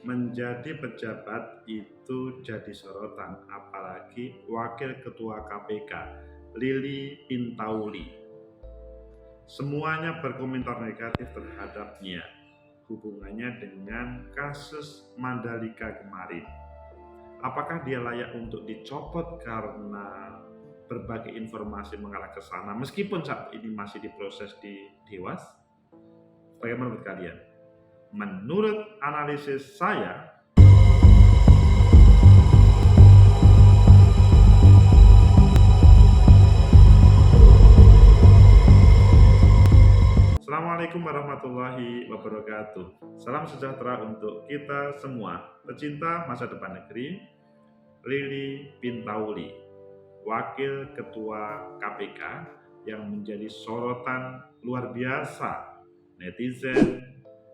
menjadi pejabat itu jadi sorotan, apalagi Wakil Ketua KPK Lili Pintauli. Semuanya berkomentar negatif terhadapnya, hubungannya dengan kasus Mandalika kemarin. Apakah dia layak untuk dicopot karena berbagai informasi mengarah ke sana meskipun saat ini masih diproses di Dewas? Bagaimana menurut kalian? Menurut analisis saya, Assalamualaikum warahmatullahi wabarakatuh. Salam sejahtera untuk kita semua, pecinta masa depan negeri. Lili Pintauli, Wakil Ketua KPK yang menjadi sorotan luar biasa netizen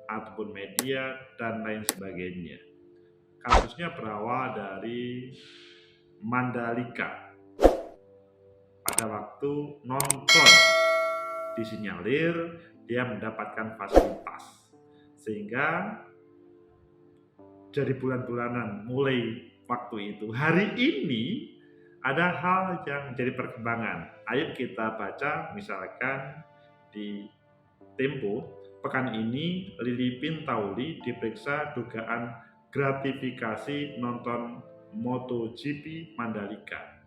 ataupun media dan lain sebagainya. Kasusnya berawal dari Mandalika. Pada waktu nonton disinyalir dia mendapatkan fasilitas, sehingga jadi bulan-bulanan mulai waktu itu. Hari ini ada hal yang menjadi perkembangan. Ayo kita baca misalkan di Tempo, pekan ini Lili Pintauli diperiksa dugaan gratifikasi nonton MotoGP Mandalika.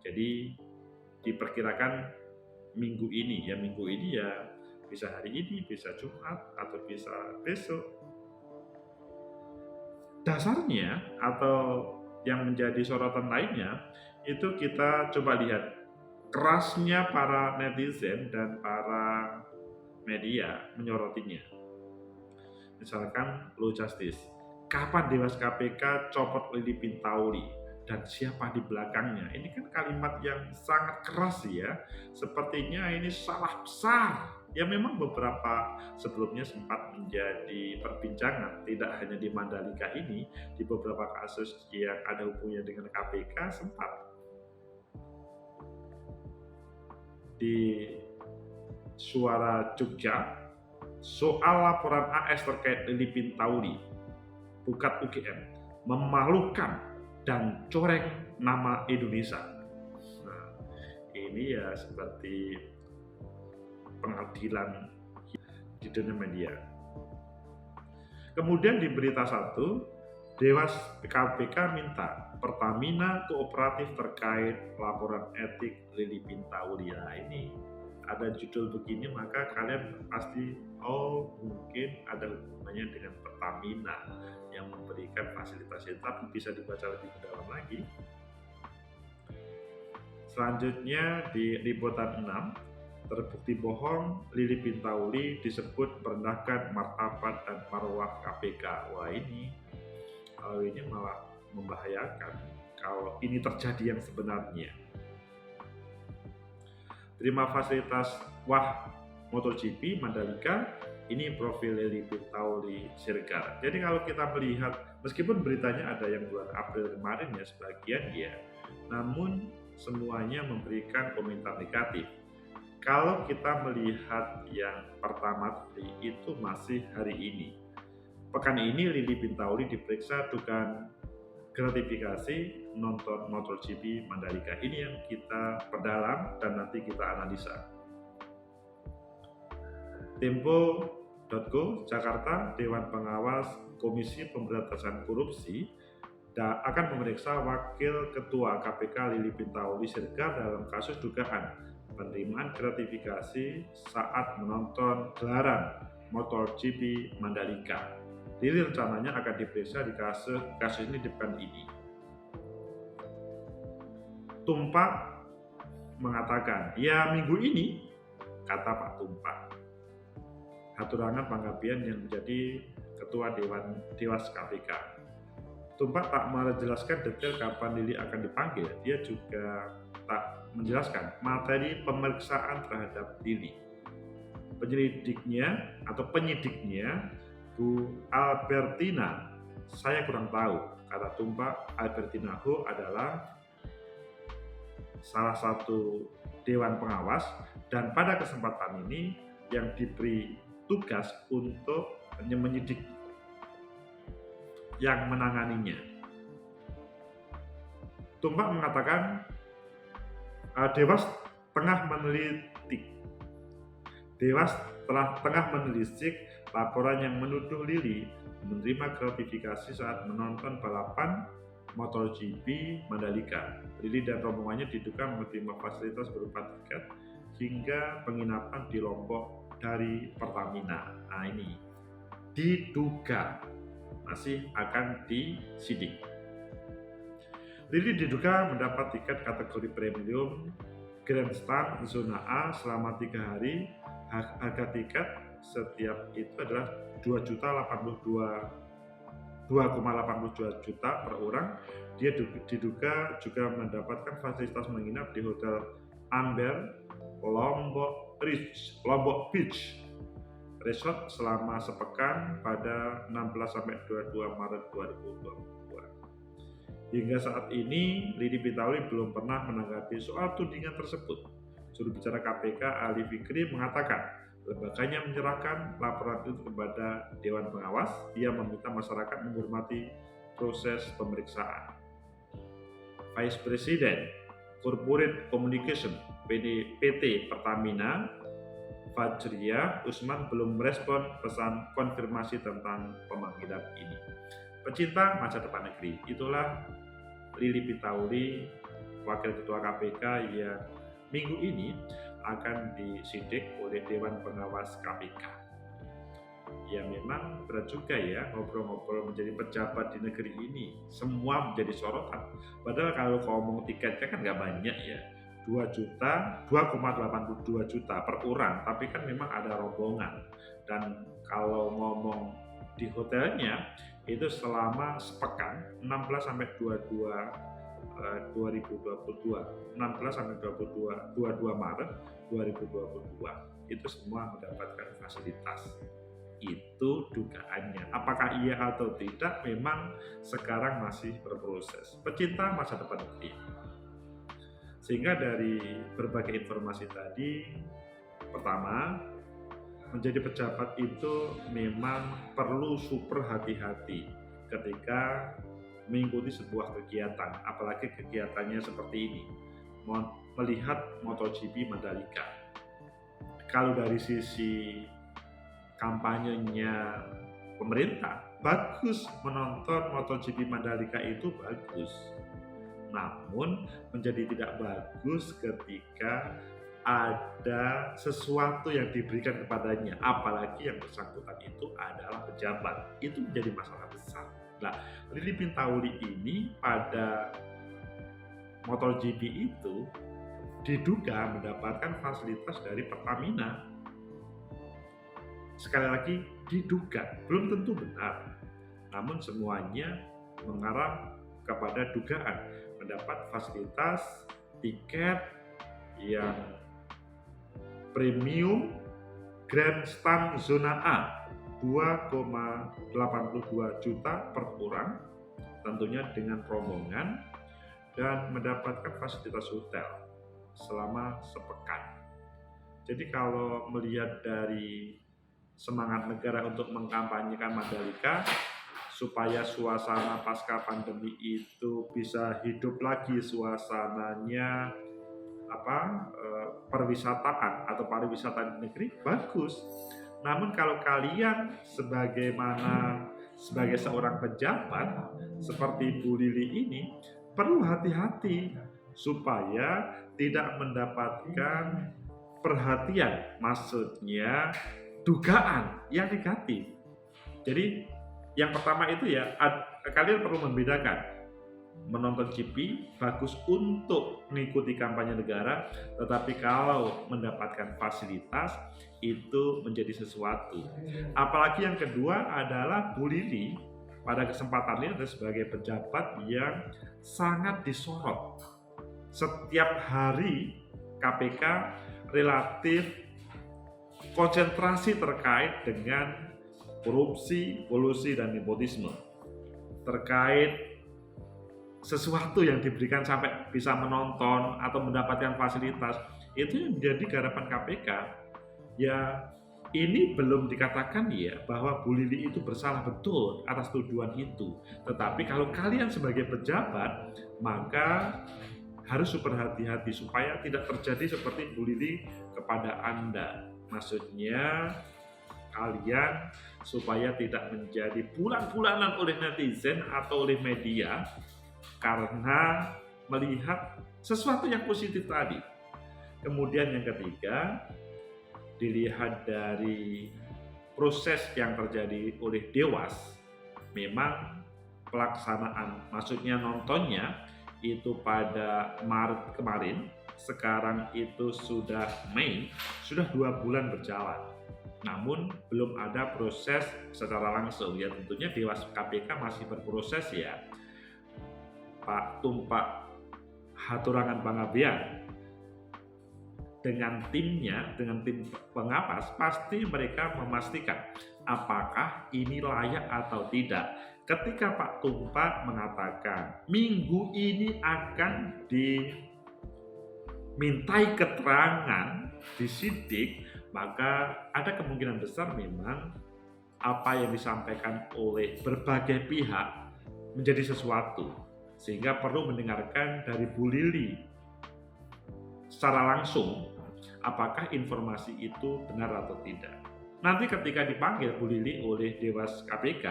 Jadi diperkirakan minggu ini ya bisa hari ini, bisa Jumat atau bisa besok. Dasarnya atau yang menjadi sorotan lainnya itu kita coba lihat kerasnya para netizen dan para media menyorotinya. Misalkan Blue Justice, kapan Dewas KPK copot Lili Pintauli dan siapa di belakangnya? Ini kan kalimat yang sangat keras ya. Sepertinya ini salah besar. Ya memang beberapa sebelumnya sempat menjadi perbincangan, tidak hanya di Mandalika ini, di beberapa kasus yang ada hubungannya dengan KPK sempat di Suara Jogja soal laporan AS terkait Lili Pintauli, Pukat UGM, memalukan dan coreng nama Indonesia. Nah, ini ya seperti pengadilan di dunia media. Kemudian di berita 1, Dewas KPK minta Pertamina kooperatif terkait laporan etik Lili Pintauli. Nah, ini ada judul begini maka kalian pasti mungkin ada hubungannya dengan Pertamina yang memberikan fasilitas itu, tapi bisa dibaca lebih dalam lagi. Selanjutnya di liputan 6, terbukti bohong Lili Pintauli disebut merendahkan martabat dan marwah KPK. Wah, ini malah membahayakan kalau ini terjadi yang sebenarnya. Terima fasilitas MotoGP Mandalika, ini profil Lili Pintauli Siregar. Jadi kalau kita melihat, meskipun beritanya ada yang bulan April kemarin ya sebagian ya, namun semuanya memberikan komentar negatif. Kalau kita melihat yang pertama tadi itu masih hari ini. Pekan ini Lili Pintauli diperiksa dugaan gratifikasi nonton MotoGP Mandalika. Ini yang kita perdalam dan nanti kita analisa. Tempo.co Jakarta, Dewan Pengawas Komisi Pemberantasan Korupsi akan memeriksa Wakil Ketua KPK Lili Pintauli Siregar dalam kasus dugaan penerimaan gratifikasi saat menonton gelaran MotoGP Mandalika. Lili rencananya akan diperiksa di kasus ini di pekan ini. Tumpak mengatakan, ya minggu ini, kata Pak Tumpak. Haturangan Panggabean yang menjadi Ketua Dewas KPK. Tumpak tak menjelaskan detail kapan Lili akan dipanggil. Dia juga tak menjelaskan materi pemeriksaan terhadap Lili. Penyidiknya Bu Albertina, saya kurang tahu. Kata Tumpak, Albertina Ho adalah salah satu dewan pengawas dan pada kesempatan ini yang diberi tugas untuk menyidik. yang menanganinya. Tumpak mengatakan Dewas tengah menelisik laporan yang menuduh Lili menerima gratifikasi saat menonton balapan MotoGP Mandalika. Lili dan rombongannya diduga menerima fasilitas berupa tiket hingga penginapan di Lombok dari Pertamina. Nah ini diduga masih akan disidik. Lili diduga mendapat tiket kategori premium Grandstand Zona A selama 3 hari. Harga tiket setiap itu adalah 2,82 juta per orang. Dia diduga juga mendapatkan fasilitas menginap di Hotel Amber Lombok Beach Resort selama sepekan pada 16-22 Maret 2022. Hingga saat ini, Lili Pintauli belum pernah menanggapi soal tudingan tersebut. Juru bicara KPK Ali Fikri mengatakan, lembaganya menyerahkan laporan itu kepada Dewan Pengawas. Ia meminta masyarakat menghormati proses pemeriksaan. Vice President Corporate Communication PT Pertamina, Fajriah Usman belum merespon pesan konfirmasi tentang pemanggilan ini. Pecinta masa depan negeri, itulah Lili Pintauli, Wakil Ketua KPK yang minggu ini akan disidik oleh Dewan Pengawas KPK. Ya memang berat juga ya ngobrol-ngobrol menjadi pejabat di negeri ini. Semua menjadi sorotan. Padahal kalau ngomong tiketnya kan nggak banyak ya. 2,82 juta per orang. Tapi kan memang ada rombongan. Dan kalau ngomong di hotelnya itu selama sepekan 16 sampai 22 Maret 2022 itu semua mendapatkan fasilitas. Itu dugaannya. Apakah iya atau tidak memang sekarang masih berproses. Pecinta masa depan negeri. Sehingga dari berbagai informasi tadi, pertama, menjadi pejabat itu memang perlu super hati-hati ketika mengikuti sebuah kegiatan, apalagi kegiatannya seperti ini, melihat MotoGP Mandalika. Kalau dari sisi kampanyenya pemerintah, bagus, menonton MotoGP Mandalika itu bagus. Namun menjadi tidak bagus ketika ada sesuatu yang diberikan kepadanya, apalagi yang bersangkutan itu adalah pejabat. Itu menjadi masalah besar. Nah, Lili Pintauli ini pada MotoGP itu diduga mendapatkan fasilitas dari Pertamina. Sekali lagi, diduga, belum tentu benar. Namun semuanya mengarah kepada dugaan mendapat fasilitas tiket yang premium Grandstand Zona A 2,82 juta per orang, tentunya dengan rombongan, dan mendapatkan fasilitas hotel selama sepekan. Jadi kalau melihat dari semangat negara untuk mengkampanyekan Mandalika supaya suasana pasca pandemi itu bisa hidup lagi suasananya perwisataan atau pariwisata di negeri, bagus. Namun kalau kalian sebagai seorang pejabat seperti Bu Lili ini perlu hati-hati supaya tidak mendapatkan perhatian, maksudnya dugaan yang negatif. Jadi yang pertama itu ya, kalian perlu membedakan. Menonton GP bagus untuk mengikuti kampanye negara, tetapi kalau mendapatkan fasilitas itu menjadi sesuatu. Apalagi yang kedua adalah Bu Lili pada kesempatan ini adalah sebagai pejabat yang sangat disorot. Setiap hari KPK relatif konsentrasi terkait dengan korupsi, kolusi, dan nepotisme. Terkait sesuatu yang diberikan sampai bisa menonton atau mendapatkan fasilitas, itu yang menjadi garapan KPK. Ya Ini belum dikatakan ya bahwa Bu Lili itu bersalah betul atas tuduhan itu. Tetapi kalau kalian sebagai pejabat, maka harus super hati-hati supaya tidak terjadi seperti Bu Lili kepada Anda. Maksudnya kalian supaya tidak menjadi bulan-bulanan oleh netizen atau oleh media karena melihat sesuatu yang positif tadi. Kemudian yang ketiga, dilihat dari proses yang terjadi oleh Dewas, memang pelaksanaan, maksudnya nontonnya itu pada Maret kemarin, sekarang itu sudah Mei, sudah 2 bulan berjalan. Namun belum ada proses secara langsung ya, tentunya Dewas KPK masih berproses ya. Pak Tumpak Haturangan Pangabean dengan timnya, dengan tim pengawas, pasti mereka memastikan apakah ini layak atau tidak. Ketika Pak Tumpak mengatakan minggu ini akan dimintai keterangan disidik, maka ada kemungkinan besar memang apa yang disampaikan oleh berbagai pihak menjadi sesuatu, sehingga perlu mendengarkan dari Bu Lili secara langsung apakah informasi itu benar atau tidak. Nanti ketika dipanggil Bu Lili oleh Dewas KPK,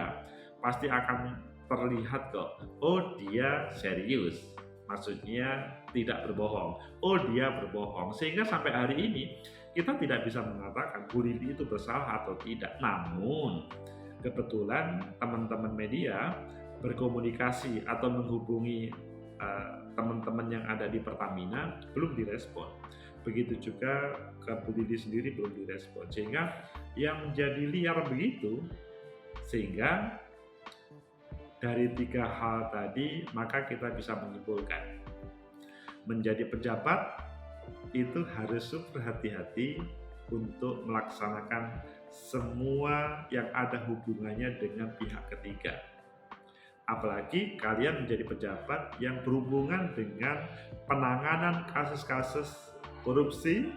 pasti akan terlihat kok, oh dia serius, maksudnya tidak berbohong, oh dia berbohong, sehingga sampai hari ini kita tidak bisa mengatakan Bu Lili itu bersalah atau tidak. Namun kebetulan teman-teman media berkomunikasi atau menghubungi teman-teman yang ada di Pertamina belum direspon. Begitu juga ke Bu Lili sendiri belum direspon, sehingga yang menjadi liar begitu. Sehingga dari 3 hal tadi maka kita bisa menyimpulkan menjadi pejabat itu harus super hati-hati untuk melaksanakan semua yang ada hubungannya dengan pihak ketiga. Apalagi kalian menjadi pejabat yang berhubungan dengan penanganan kasus-kasus korupsi,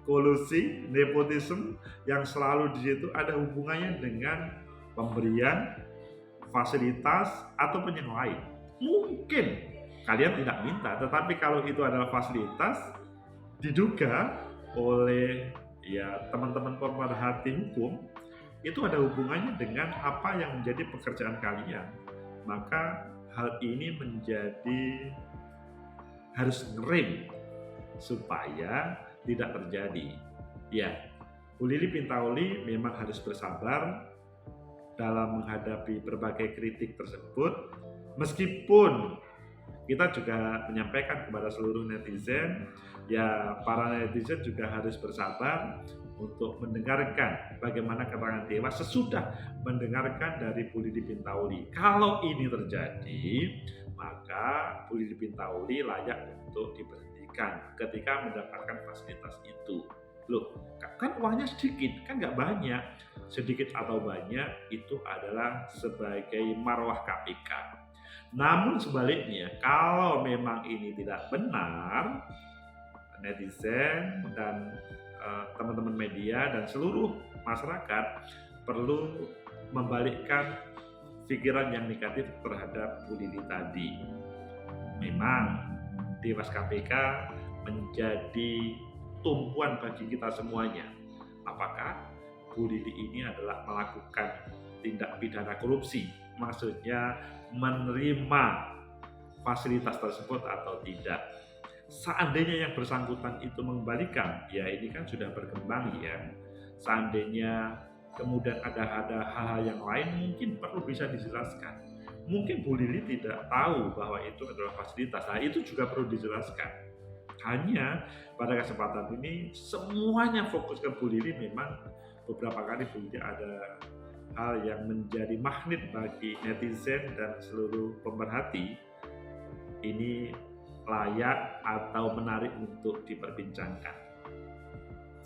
kolusi, nepotisme yang selalu di situ ada hubungannya dengan pemberian fasilitas ataupun yang lain. Mungkin kalian tidak minta, tetapi kalau itu adalah fasilitas diduga oleh ya teman-teman pemerhati hukum, itu ada hubungannya dengan apa yang menjadi pekerjaan kalian. Maka hal ini menjadi harus ngerem supaya tidak terjadi. Ya, Bu Lili Pintauli memang harus bersabar dalam menghadapi berbagai kritik tersebut, meskipun kita juga menyampaikan kepada seluruh netizen, ya para netizen juga harus bersabar untuk mendengarkan bagaimana keterangan Dewas sesudah mendengarkan dari Bu Lili Pintauli. Kalau ini terjadi, maka Bu Lili Pintauli layak untuk diberhentikan ketika mendapatkan fasilitas itu. Loh, kan uangnya sedikit, kan nggak banyak. Sedikit atau banyak itu adalah sebagai marwah KPK. Namun sebaliknya, kalau memang ini tidak benar, netizen dan teman-teman media dan seluruh masyarakat perlu membalikkan pikiran yang negatif terhadap Bu Lili tadi. Memang Dewas KPK menjadi tumpuan bagi kita semuanya. Apakah Bu Lili ini adalah melakukan tindak pidana korupsi, maksudnya menerima fasilitas tersebut atau tidak. Seandainya yang bersangkutan itu mengembalikan, ya ini kan sudah berkembang ya. Seandainya kemudian ada hal-hal yang lain, mungkin perlu bisa dijelaskan. Mungkin Bu Lili tidak tahu bahwa itu adalah fasilitas, nah itu juga perlu dijelaskan. Hanya pada kesempatan ini semuanya fokus ke Bu Lili. Memang beberapa kali Bu Lili ada hal yang menjadi magnet bagi netizen dan seluruh pemerhati. Ini layak atau menarik untuk diperbincangkan.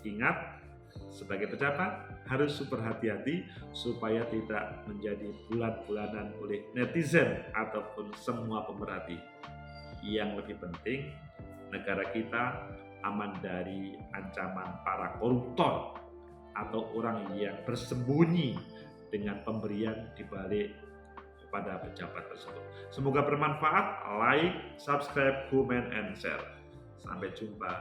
Ingat, sebagai pejabat harus super hati-hati supaya tidak menjadi bulan-bulanan oleh netizen ataupun semua pemerhati. Yang lebih penting, negara kita aman dari ancaman para koruptor atau orang yang bersembunyi dengan pemberian di balik kepada pejabat tersebut. Semoga bermanfaat. Like, subscribe, comment, and share. Sampai jumpa.